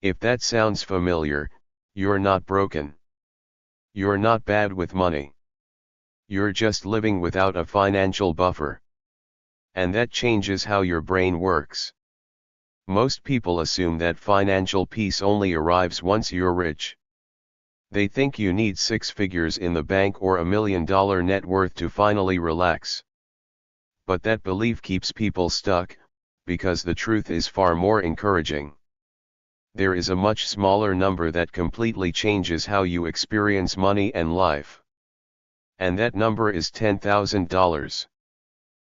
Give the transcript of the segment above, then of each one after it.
If that sounds familiar, you're not broken. You're not bad with money. You're just living without a financial buffer. And that changes how your brain works. Most people assume that financial peace only arrives once you're rich. They think you need 6 figures in the bank or $1 million net worth to finally relax. But that belief keeps people stuck, because the truth is far more encouraging. There is a much smaller number that completely changes how you experience money and life. And that number is $10,000.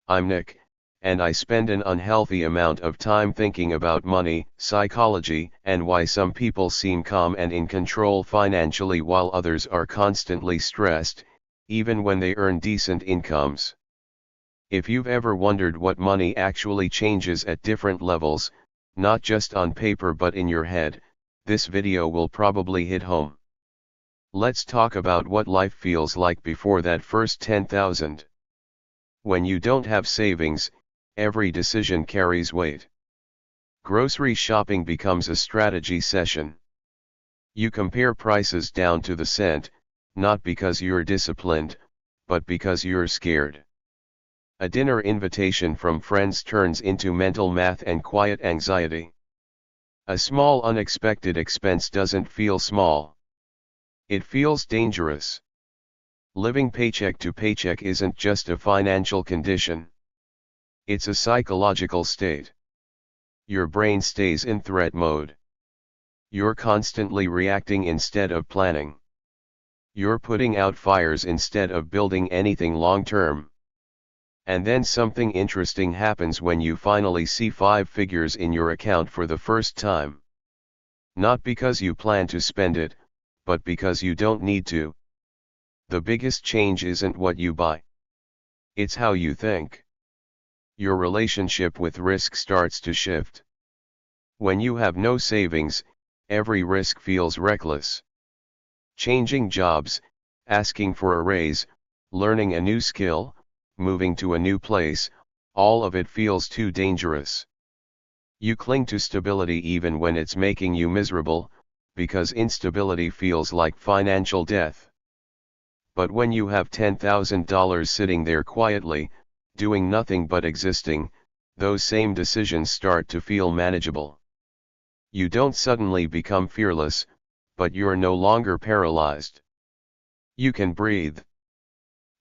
I'm Nick, and I spend an unhealthy amount of time thinking about money, psychology, and why some people seem calm and in control financially while others are constantly stressed, even when they earn decent incomes. If you've ever wondered what money actually changes at different levels, not just on paper but in your head, this video will probably hit home. Let's talk about what life feels like before that first 10,000. When you don't have savings, every decision carries weight. Grocery shopping becomes a strategy session. You compare prices down to the cent, not because you're disciplined, but because you're scared. A dinner invitation from friends turns into mental math and quiet anxiety. A small unexpected expense doesn't feel small. It feels dangerous. Living paycheck to paycheck isn't just a financial condition. It's a psychological state. Your brain stays in threat mode. You're constantly reacting instead of planning. You're putting out fires instead of building anything long term. And then something interesting happens when you finally see 5 figures in your account for the first time. Not because you plan to spend it, but because you don't need to. The biggest change isn't what you buy. It's how you think. Your relationship with risk starts to shift. When you have no savings, every risk feels reckless. Changing jobs, asking for a raise, learning a new skill, moving to a new place, all of it feels too dangerous. You cling to stability even when it's making you miserable, because instability feels like financial death. But when you have $10,000 sitting there quietly, doing nothing but existing, those same decisions start to feel manageable. You don't suddenly become fearless, but you're no longer paralyzed. You can breathe.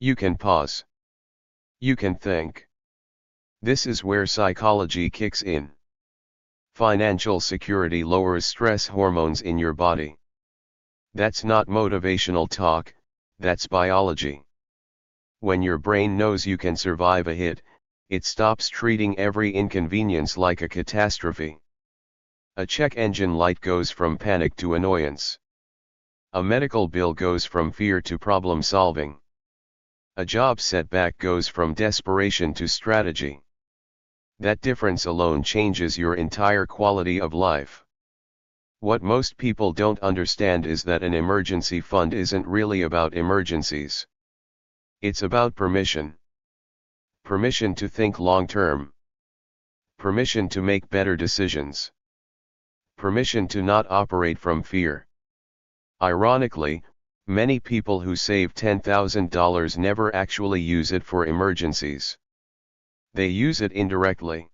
You can pause. You can think. This is where psychology kicks in. Financial security lowers stress hormones in your body. That's not motivational talk, that's biology. When your brain knows you can survive a hit, it stops treating every inconvenience like a catastrophe. A check engine light goes from panic to annoyance. A medical bill goes from fear to problem solving. A job setback goes from desperation to strategy. That difference alone changes your entire quality of life. What most people don't understand is that an emergency fund isn't really about emergencies. It's about permission. Permission to think long term. Permission to make better decisions. Permission to not operate from fear. Ironically, many people who save $10,000 never actually use it for emergencies. They use it indirectly.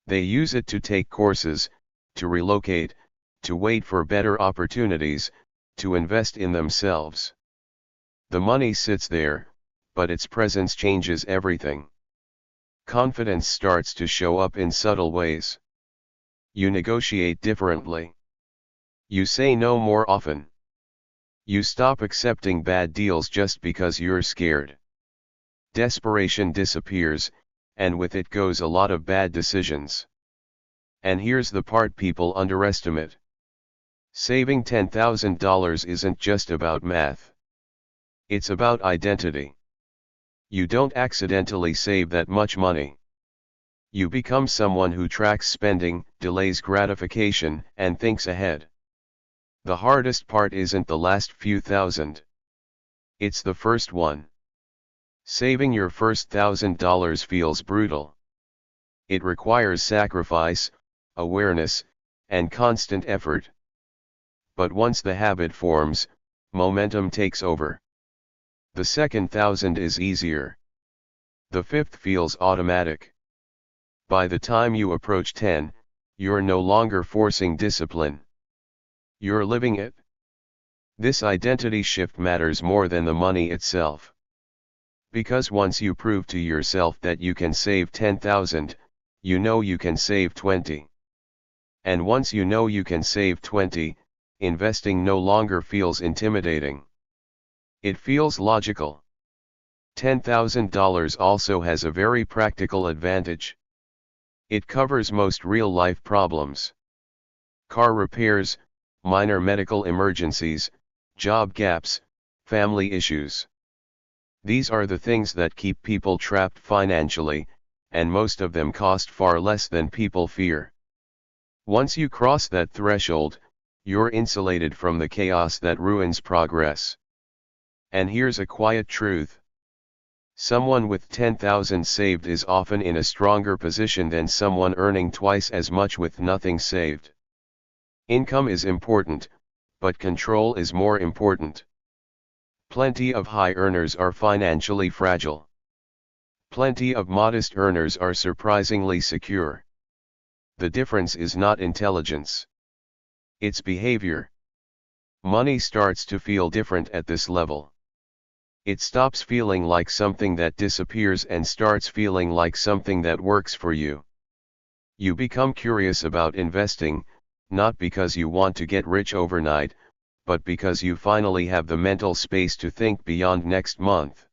They use it to take courses, to relocate, to wait for better opportunities, to invest in themselves. The money sits there, but its presence changes everything. Confidence starts to show up in subtle ways. You negotiate differently. You say no more often. You stop accepting bad deals just because you're scared. Desperation disappears, and with it goes a lot of bad decisions. And here's the part people underestimate. Saving $10,000 isn't just about math. It's about identity. You don't accidentally save that much money. You become someone who tracks spending, delays gratification, and thinks ahead. The hardest part isn't the last few thousand. It's the first one. Saving your first $1,000 feels brutal. It requires sacrifice, awareness, and constant effort. But once the habit forms, momentum takes over. The second 1,000 is easier. The fifth feels automatic. By the time you approach 10, you're no longer forcing discipline. You're living it. This identity shift matters more than the money itself. Because once you prove to yourself that you can save 10,000, you know you can save 20. And once you know you can save 20, investing no longer feels intimidating. It feels logical. $10,000 also has a very practical advantage. It covers most real-life problems. Car repairs, minor medical emergencies, job gaps, family issues. These are the things that keep people trapped financially, and most of them cost far less than people fear. Once you cross that threshold, you're insulated from the chaos that ruins progress. And here's a quiet truth. Someone with 10,000 saved is often in a stronger position than someone earning twice as much with nothing saved. Income is important, but control is more important. Plenty of high earners are financially fragile. Plenty of modest earners are surprisingly secure. The difference is not intelligence. It's behavior. Money starts to feel different at this level. It stops feeling like something that disappears and starts feeling like something that works for you. You become curious about investing, not because you want to get rich overnight, but because you finally have the mental space to think beyond next month.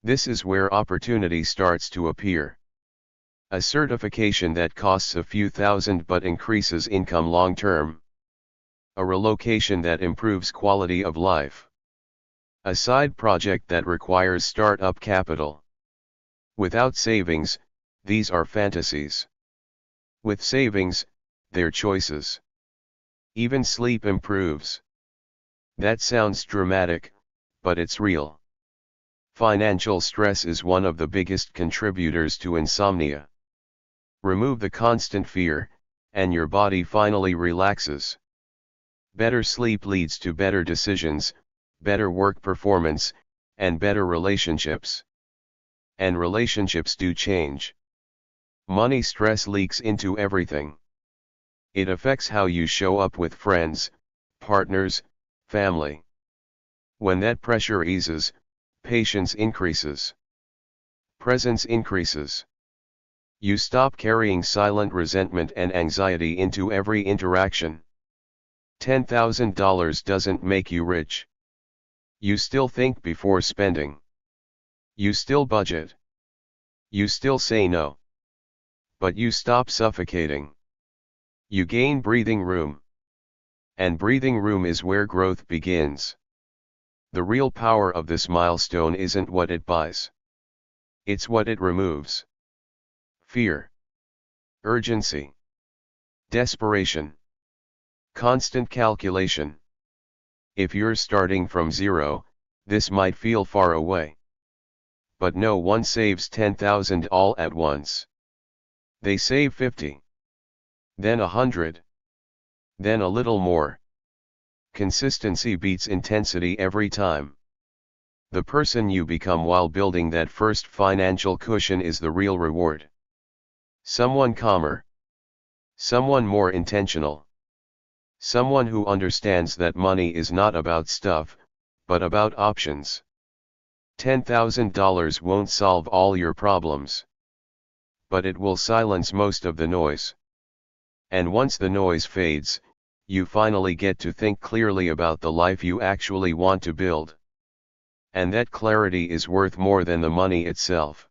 This is where opportunity starts to appear. A certification that costs a few thousand but increases income long term. A relocation that improves quality of life. A side project that requires start-up capital. Without savings, these are fantasies. With savings, they're choices. Even sleep improves. That sounds dramatic, but it's real. Financial stress is one of the biggest contributors to insomnia. Remove the constant fear, and your body finally relaxes. Better sleep leads to better decisions, better work performance, and better relationships. And relationships do change. Money stress leaks into everything. It affects how you show up with friends, partners, family. When that pressure eases, patience increases. Presence increases. You stop carrying silent resentment and anxiety into every interaction. $10,000 doesn't make you rich. You still think before spending. You still budget. You still say no. But you stop suffocating. You gain breathing room. And breathing room is where growth begins. The real power of this milestone isn't what it buys. It's what it removes. Fear. Urgency. Desperation. Constant calculation. If you're starting from zero, this might feel far away. But no one saves 10,000 all at once. They save 50. Then 100. Then a little more. Consistency beats intensity every time. The person you become while building that first financial cushion is the real reward. Someone calmer. Someone more intentional. Someone who understands that money is not about stuff, but about options. $10,000 won't solve all your problems. But it will silence most of the noise. And once the noise fades, you finally get to think clearly about the life you actually want to build. And that clarity is worth more than the money itself.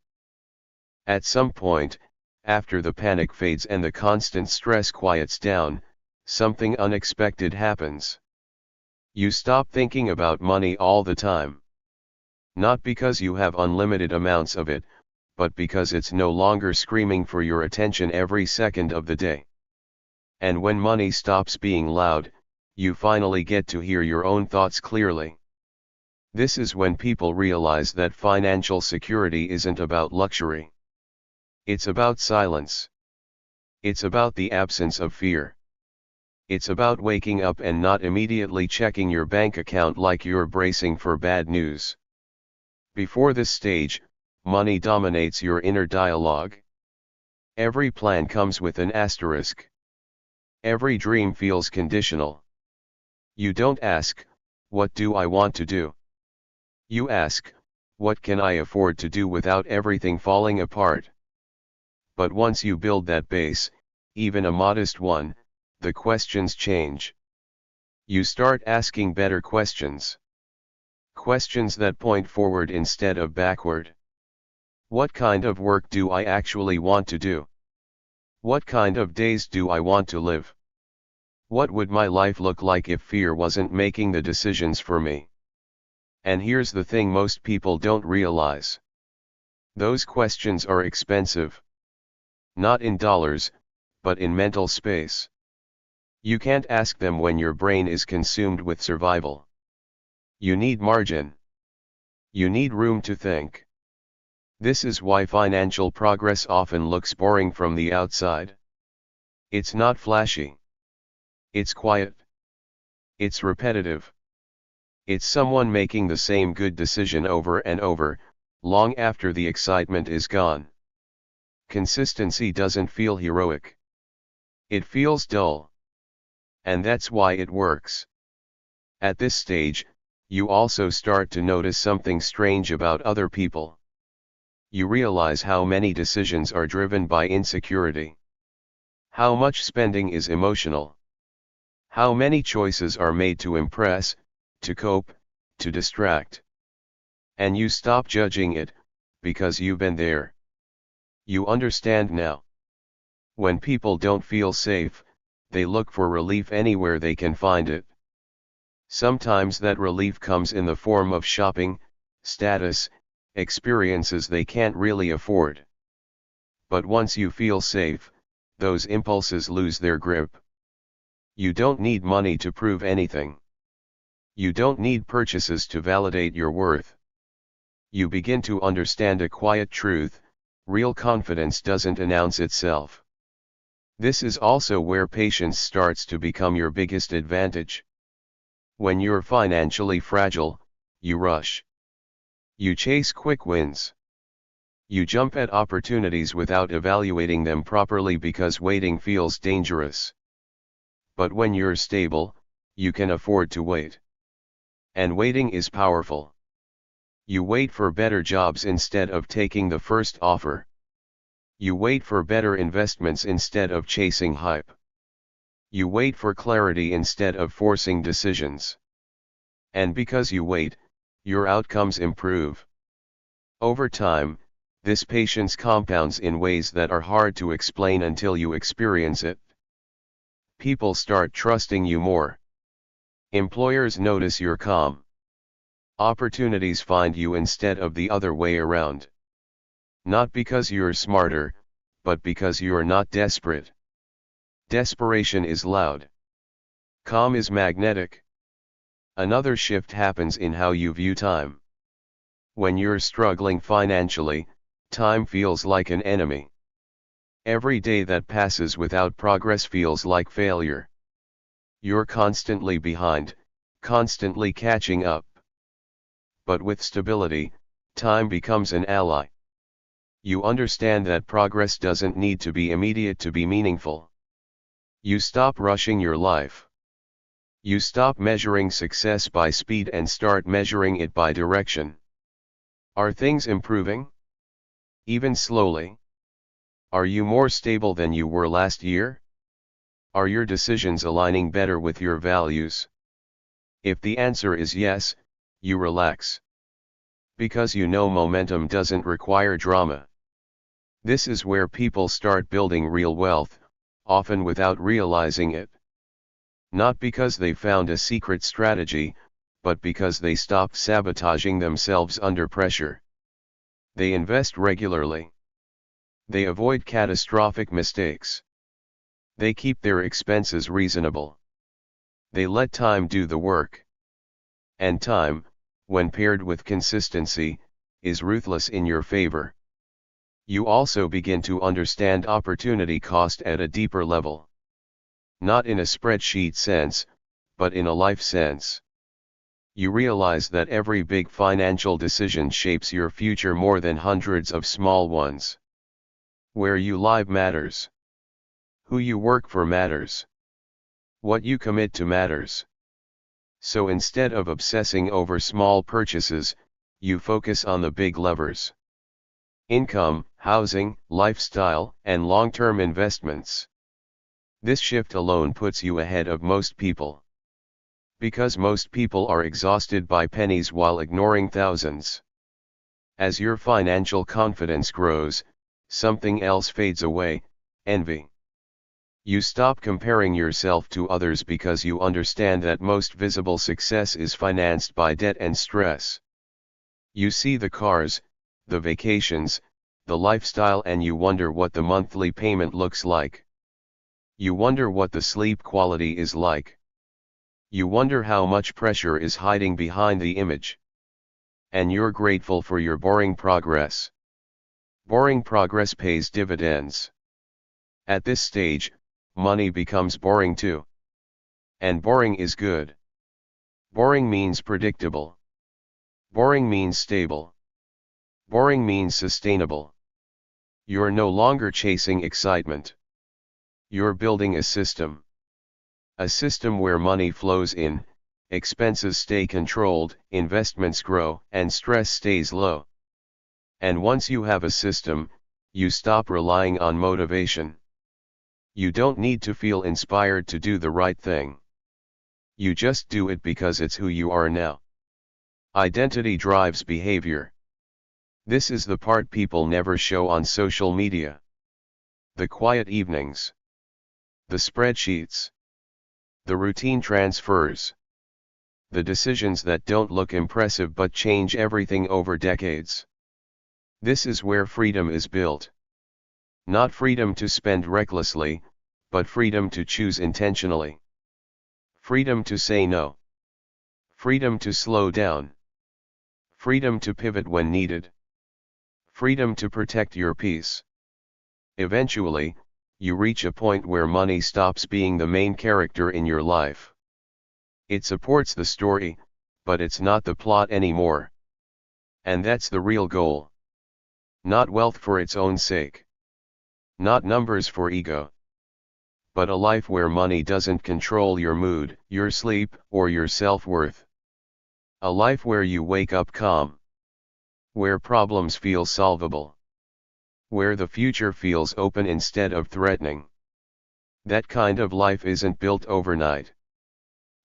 At some point, after the panic fades and the constant stress quiets down, something unexpected happens. You stop thinking about money all the time. Not because you have unlimited amounts of it, but because it's no longer screaming for your attention every second of the day. And when money stops being loud, you finally get to hear your own thoughts clearly. This is when people realize that financial security isn't about luxury. It's about silence. It's about the absence of fear. It's about waking up and not immediately checking your bank account like you're bracing for bad news. Before this stage, money dominates your inner dialogue. Every plan comes with an asterisk. Every dream feels conditional. You don't ask, what do I want to do? You ask, what can I afford to do without everything falling apart? But once you build that base, even a modest one, the questions change. You start asking better questions. Questions that point forward instead of backward. What kind of work do I actually want to do? What kind of days do I want to live? What would my life look like if fear wasn't making the decisions for me? And here's the thing most people don't realize. Those questions are expensive. Not in dollars, but in mental space. You can't ask them when your brain is consumed with survival. You need margin. You need room to think. This is why financial progress often looks boring from the outside. It's not flashy. It's quiet. It's repetitive. It's someone making the same good decision over and over, long after the excitement is gone. Consistency doesn't feel heroic. It feels dull. And that's why it works. At this stage, you also start to notice something strange about other people. You realize how many decisions are driven by insecurity. How much spending is emotional. How many choices are made to impress, to cope, to distract. And you stop judging it, because you've been there. You understand now. When people don't feel safe, they look for relief anywhere they can find it. Sometimes that relief comes in the form of shopping, status, experiences they can't really afford. But once you feel safe, those impulses lose their grip. You don't need money to prove anything. You don't need purchases to validate your worth. You begin to understand a quiet truth: real confidence doesn't announce itself. This is also where patience starts to become your biggest advantage. When you're financially fragile, you rush. You chase quick wins. You jump at opportunities without evaluating them properly because waiting feels dangerous. But when you're stable, you can afford to wait. And waiting is powerful. You wait for better jobs instead of taking the first offer. You wait for better investments instead of chasing hype. You wait for clarity instead of forcing decisions. And because you wait, your outcomes improve. Over time, this patience compounds in ways that are hard to explain until you experience it. People start trusting you more. Employers notice you're calm. Opportunities find you instead of the other way around. Not because you're smarter, but because you're not desperate. Desperation is loud. Calm is magnetic. Another shift happens in how you view time. When you're struggling financially, time feels like an enemy. Every day that passes without progress feels like failure. You're constantly behind, constantly catching up. But with stability, time becomes an ally. You understand that progress doesn't need to be immediate to be meaningful. You stop rushing your life. You stop measuring success by speed and start measuring it by direction. Are things improving? Even slowly? Are you more stable than you were last year? Are your decisions aligning better with your values? If the answer is yes, you relax. Because you know momentum doesn't require drama. This is where people start building real wealth, often without realizing it. Not because they found a secret strategy, but because they stopped sabotaging themselves under pressure. They invest regularly. They avoid catastrophic mistakes. They keep their expenses reasonable. They let time do the work. And time, when paired with consistency, is ruthless in your favor. You also begin to understand opportunity cost at a deeper level. Not in a spreadsheet sense, but in a life sense. You realize that every big financial decision shapes your future more than hundreds of small ones. Where you live matters. Who you work for matters. What you commit to matters. So instead of obsessing over small purchases, you focus on the big levers. Income, housing, lifestyle, and long-term investments. This shift alone puts you ahead of most people. Because most people are exhausted by pennies while ignoring thousands. As your financial confidence grows, something else fades away: envy. You stop comparing yourself to others because you understand that most visible success is financed by debt and stress. You see the cars, the vacations, the lifestyle, and you wonder what the monthly payment looks like. You wonder what the sleep quality is like. You wonder how much pressure is hiding behind the image. And you're grateful for your boring progress. Boring progress pays dividends. At this stage, money becomes boring too. And boring is good. Boring means predictable. Boring means stable. Boring means sustainable. You're no longer chasing excitement. You're building a system. A system where money flows in, expenses stay controlled, investments grow, and stress stays low. And once you have a system, you stop relying on motivation. You don't need to feel inspired to do the right thing. You just do it because it's who you are now. Identity drives behavior. This is the part people never show on social media. The quiet evenings. The spreadsheets. The routine transfers. The decisions that don't look impressive but change everything over decades. This is where freedom is built. Not freedom to spend recklessly, but freedom to choose intentionally. Freedom to say no. Freedom to slow down. Freedom to pivot when needed. Freedom to protect your peace. Eventually, you reach a point where money stops being the main character in your life. It supports the story, but it's not the plot anymore. And that's the real goal. Not wealth for its own sake. Not numbers for ego. But a life where money doesn't control your mood, your sleep, or your self-worth. A life where you wake up calm. Where problems feel solvable. Where the future feels open instead of threatening. That kind of life isn't built overnight.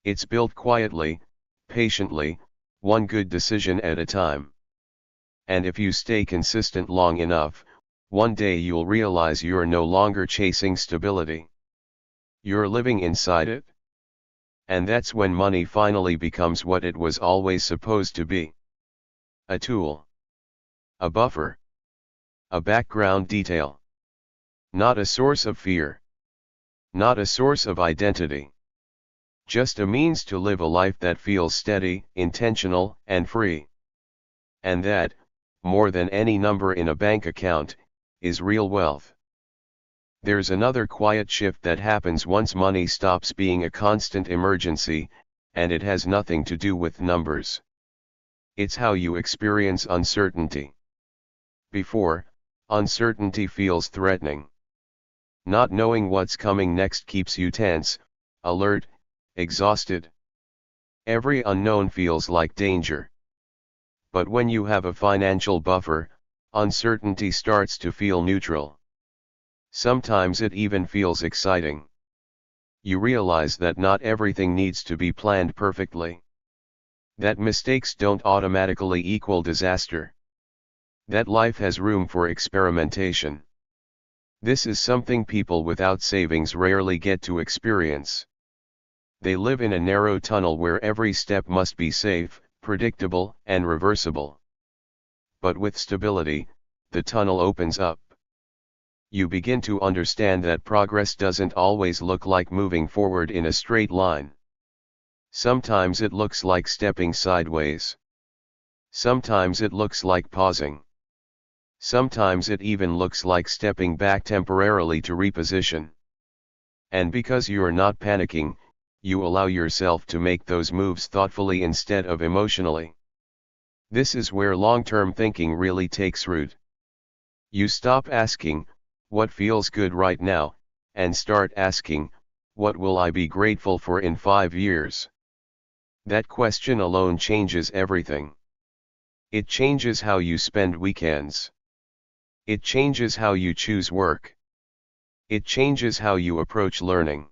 It's built quietly, patiently, one good decision at a time. And if you stay consistent long enough, one day you'll realize you're no longer chasing stability. You're living inside it. And that's when money finally becomes what it was always supposed to be. A tool. A buffer. A background detail. Not a source of fear. Not a source of identity. Just a means to live a life that feels steady, intentional, and free. And that, more than any number in a bank account, is real wealth. There's another quiet shift that happens once money stops being a constant emergency, and it has nothing to do with numbers. It's how you experience uncertainty. Before, uncertainty feels threatening. Not knowing what's coming next keeps you tense, alert, exhausted. Every unknown feels like danger. But when you have a financial buffer, uncertainty starts to feel neutral. Sometimes it even feels exciting. You realize that not everything needs to be planned perfectly. That mistakes don't automatically equal disaster. That life has room for experimentation. This is something people without savings rarely get to experience. They live in a narrow tunnel where every step must be safe, predictable, and reversible. But with stability, the tunnel opens up. You begin to understand that progress doesn't always look like moving forward in a straight line. Sometimes it looks like stepping sideways. Sometimes it looks like pausing. Sometimes it even looks like stepping back temporarily to reposition. And because you're not panicking, you allow yourself to make those moves thoughtfully instead of emotionally. This is where long-term thinking really takes root. You stop asking, what feels good right now, and start asking, what will I be grateful for in 5 years? That question alone changes everything. It changes how you spend weekends. It changes how you choose work. It changes how you approach learning.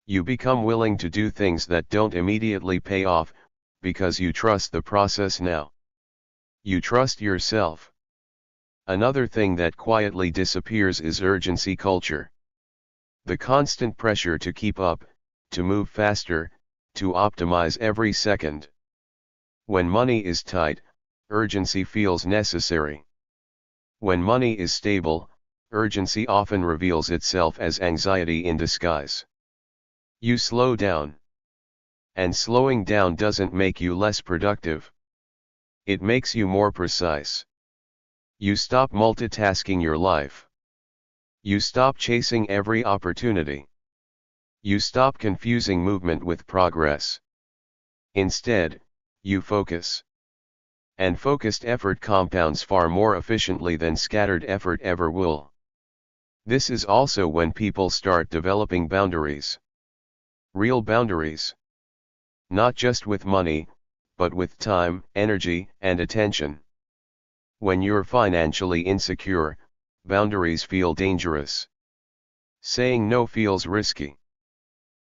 You become willing to do things that don't immediately pay off, because you trust the process now. You trust yourself. Another thing that quietly disappears is urgency culture. The constant pressure to keep up, to move faster, to optimize every second. When money is tight, urgency feels necessary. When money is stable, urgency often reveals itself as anxiety in disguise. You slow down. And slowing down doesn't make you less productive. It makes you more precise. You stop multitasking your life. You stop chasing every opportunity. You stop confusing movement with progress. Instead, you focus. And focused effort compounds far more efficiently than scattered effort ever will. This is also when people start developing boundaries. Real boundaries. Not just with money, but with time, energy, and attention. When you're financially insecure, boundaries feel dangerous. Saying no feels risky.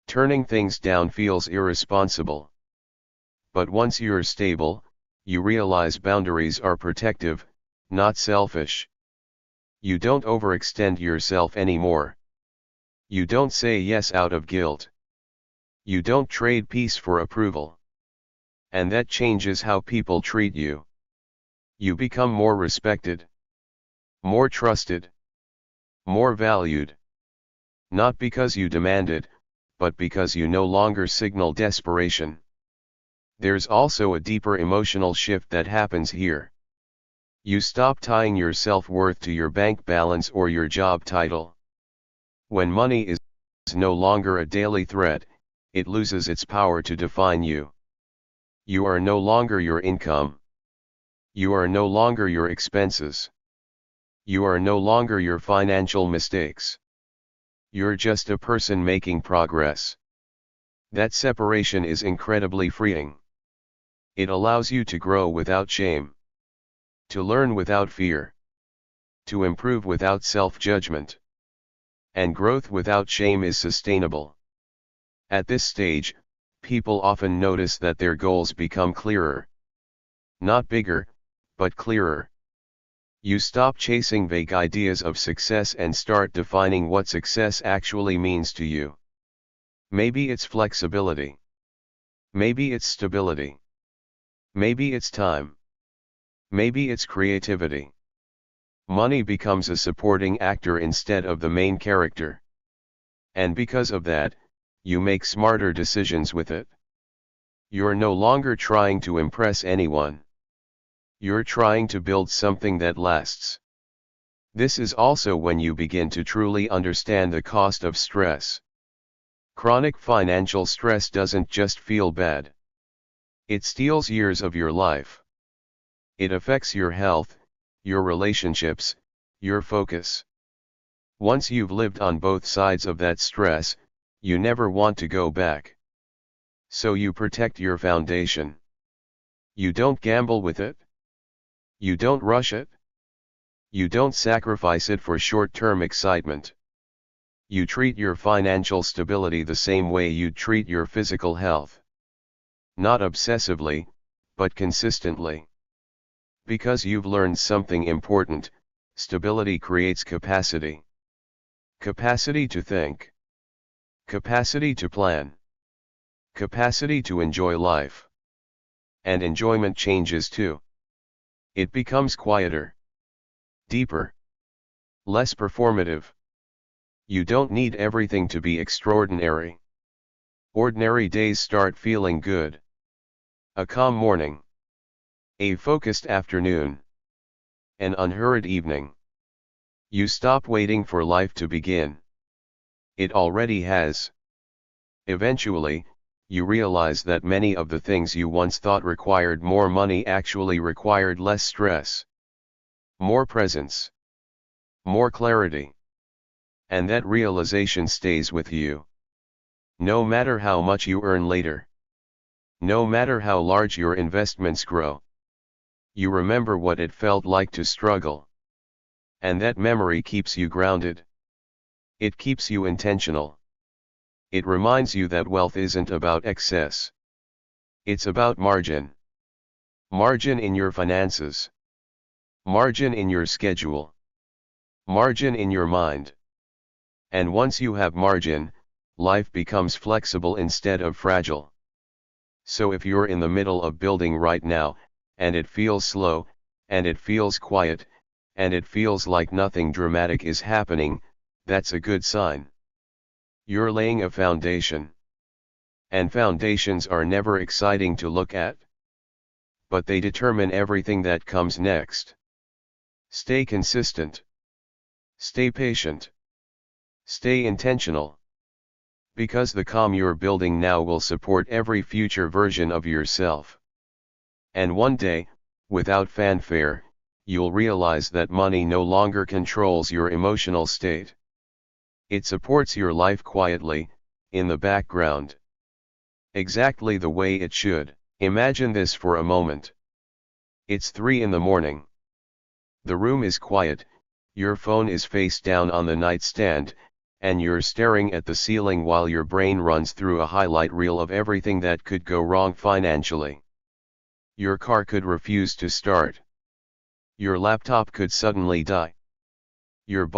Turning things down feels irresponsible. But once you're stable, you realize boundaries are protective, not selfish. You don't overextend yourself anymore. You don't say yes out of guilt. You don't trade peace for approval. And that changes how people treat you. You become more respected, more trusted, more valued. Not because you demand it, but because you no longer signal desperation. There's also a deeper emotional shift that happens here. You stop tying your self-worth to your bank balance or your job title. When money is no longer a daily threat, it loses its power to define you. You are no longer your income. You are no longer your expenses. You are no longer your financial mistakes. You're just a person making progress. That separation is incredibly freeing. It allows you to grow without shame. To learn without fear. To improve without self-judgment. And growth without shame is sustainable. At this stage, people often notice that their goals become clearer. Not bigger, but clearer. You stop chasing vague ideas of success and start defining what success actually means to you. Maybe it's flexibility. Maybe it's stability. Maybe it's time. Maybe it's creativity. Money becomes a supporting actor instead of the main character. And because of that, you make smarter decisions with it. You're no longer trying to impress anyone. You're trying to build something that lasts. This is also when you begin to truly understand the cost of stress. Chronic financial stress doesn't just feel bad. It steals years of your life. It affects your health, your relationships, your focus. Once you've lived on both sides of that stress, you never want to go back. So you protect your foundation. You don't gamble with it. You don't rush it. You don't sacrifice it for short-term excitement. You treat your financial stability the same way you'd treat your physical health. Not obsessively, but consistently. Because you've learned something important, stability creates capacity. Capacity to think. Capacity to plan. Capacity to enjoy life. And enjoyment changes too. It becomes quieter. Deeper. Less performative. You don't need everything to be extraordinary. Ordinary days start feeling good. A calm morning. A focused afternoon. An unhurried evening. You stop waiting for life to begin. It already has. Eventually, you realize that many of the things you once thought required more money actually required less stress, more presence, more clarity. And that realization stays with you. No matter how much you earn later. No matter how large your investments grow. You remember what it felt like to struggle. And that memory keeps you grounded. It keeps you intentional. It reminds you that wealth isn't about excess. It's about margin. Margin in your finances. Margin in your schedule. Margin in your mind. And once you have margin, life becomes flexible instead of fragile. So if you're in the middle of building right now, and it feels slow, and it feels quiet, and it feels like nothing dramatic is happening, that's a good sign. You're laying a foundation. And foundations are never exciting to look at. But they determine everything that comes next. Stay consistent. Stay patient. Stay intentional. Because the calm you're building now will support every future version of yourself. And one day, without fanfare, you'll realize that money no longer controls your emotional state. It supports your life quietly, in the background. Exactly the way it should. Imagine this for a moment. It's 3 in the morning. The room is quiet, your phone is face down on the nightstand, and you're staring at the ceiling while your brain runs through a highlight reel of everything that could go wrong financially. Your car could refuse to start. Your laptop could suddenly die. Your boss